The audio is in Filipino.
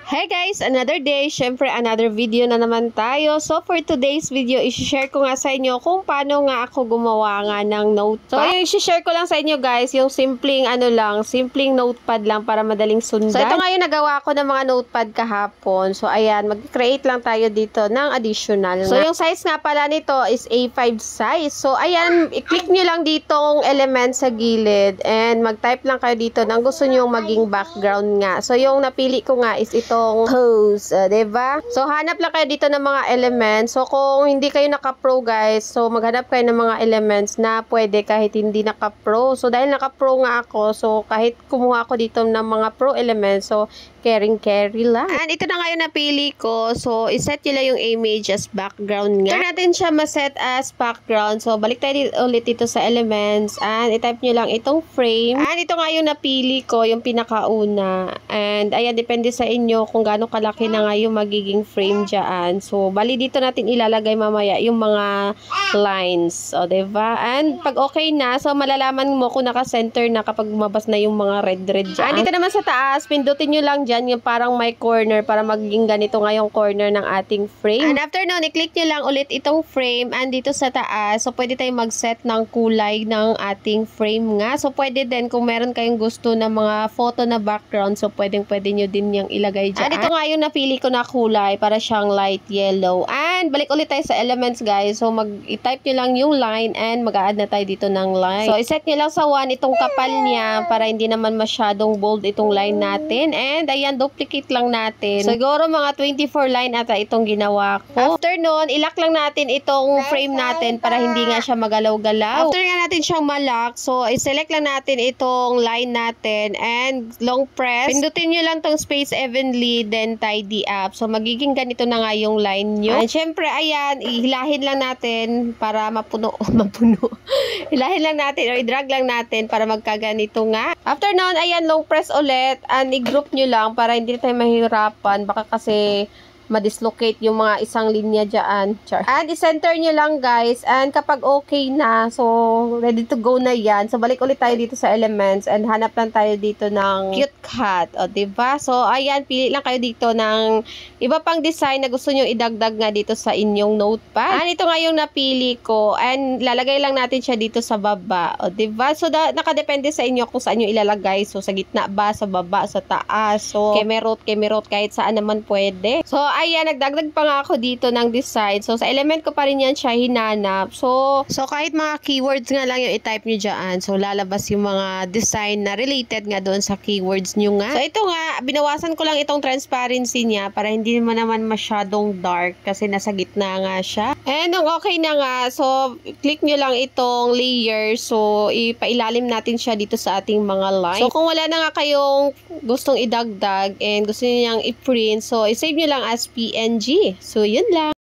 Hey guys, another day. Syempre, another video na naman tayo. So, for today's video, i-share ko nga sa inyo kung paano nga ako gumawa nga ng notepad. So, yung i-share ko lang sa inyo guys, yung simpleng simpleng notepad lang para madaling sundan. So, ito nga yung nagawa ko ng mga notepad kahapon. So, ayan, mag-create lang tayo dito ng additional. So, yung size nga pala nito is A5 size. So, ayan, i-click nyo lang ditong element sa gilid and mag-type lang kayo dito ng gusto nyo maging background nga. So, yung napili ko nga is ito pose, diba? So, hanap lang kayo dito ng mga elements. So, kung hindi kayo naka-pro, guys, so, maghanap kayo ng mga elements na pwede kahit hindi naka-pro. So, dahil naka-pro nga ako, so, kahit kumuha ako dito ng mga pro elements, so, carry lang. And ito na nga yung napili ko. So, iset nyo lang yung image as background nga. Turn natin siya ma-set as background. So, balik tayo ulit dito sa elements. And, i-type nyo lang itong frame. And, ito nga yung napili ko, yung pinakauna. And, ayan, depende sa inyo kung gaano kalaki na nga yung magiging frame dyan. So, bali dito natin ilalagay mamaya yung mga lines. O, diba? And, pag okay na, so, malalaman mo kung naka-center na kapag lumabas na yung mga red dyan. And, dito naman sa taas, pindutin nyo lang dyan yung parang may corner para magiging ganito nga yung corner ng ating frame. And after nun, i-click nyo lang ulit itong frame and dito sa taas, so pwede tayong mag-set ng kulay ng ating frame nga. So pwede din kung meron kayong gusto ng mga photo na background, so pwede nyo din yung ilagay dyan. And ito nga yung napili ko na kulay para siyang light yellow. And balik ulit tayo sa elements guys. So i-type nyo lang yung line and mag-a-add na tayo dito ng line. So i-set nyo lang sa 1 itong kapal niya para hindi naman masyadong bold itong line natin. And ayan, duplicate lang natin. Siguro mga 24 line ata itong ginawa ko. After nun, ilock lang natin itong frame natin para hindi nga siya magalaw-galaw. After nga natin siyang malock, so i-select lang natin itong line natin and long press. Pindutin nyo lang tong space evenly, then tidy up. So magiging ganito na nga yung line nyo. And syempre, ayan, ihilahin lang natin para mapuno. Hilahin lang natin or i-drag lang natin para magkaganito nga. After nun, ayan, long press ulit and i-group nyo lang para hindi tayo mahirapan. Baka kasi ma-dislocate yung mga isang linya dyan. And i-center nyo lang guys. And kapag okay na, so ready to go na yan. So balik ulit tayo dito sa elements and hanap lang tayo dito ng cute cat. O diba? So ayan, pili lang kayo dito ng iba pang design na gusto nyo idagdag nga dito sa inyong notepad. And ito nga yung napili ko. And lalagay lang natin siya dito sa baba. O diba? So nakadepende sa inyo kung saan nyo ilalagay. So sa gitna ba, sa baba, sa taas. So kemerot, kahit saan naman pwede. So ayan, nagdagdag pa nga ako dito ng design. So, sa element ko pa rin yan siya hinanap. So kahit mga keywords nga lang yung i-type nyo dyan. So, lalabas yung mga design na related nga doon sa keywords nyo nga. So, ito nga, binawasan ko lang itong transparency niya para hindi naman masyadong dark kasi nasa gitna nga siya. And, nung okay na nga, so, click nyo lang itong layer. So, ipailalim natin siya dito sa ating mga line. So, kung wala na nga kayong gustong idagdag and gusto nyo niyang i-print, so, i-save nyo lang as PNG. So, yun lang.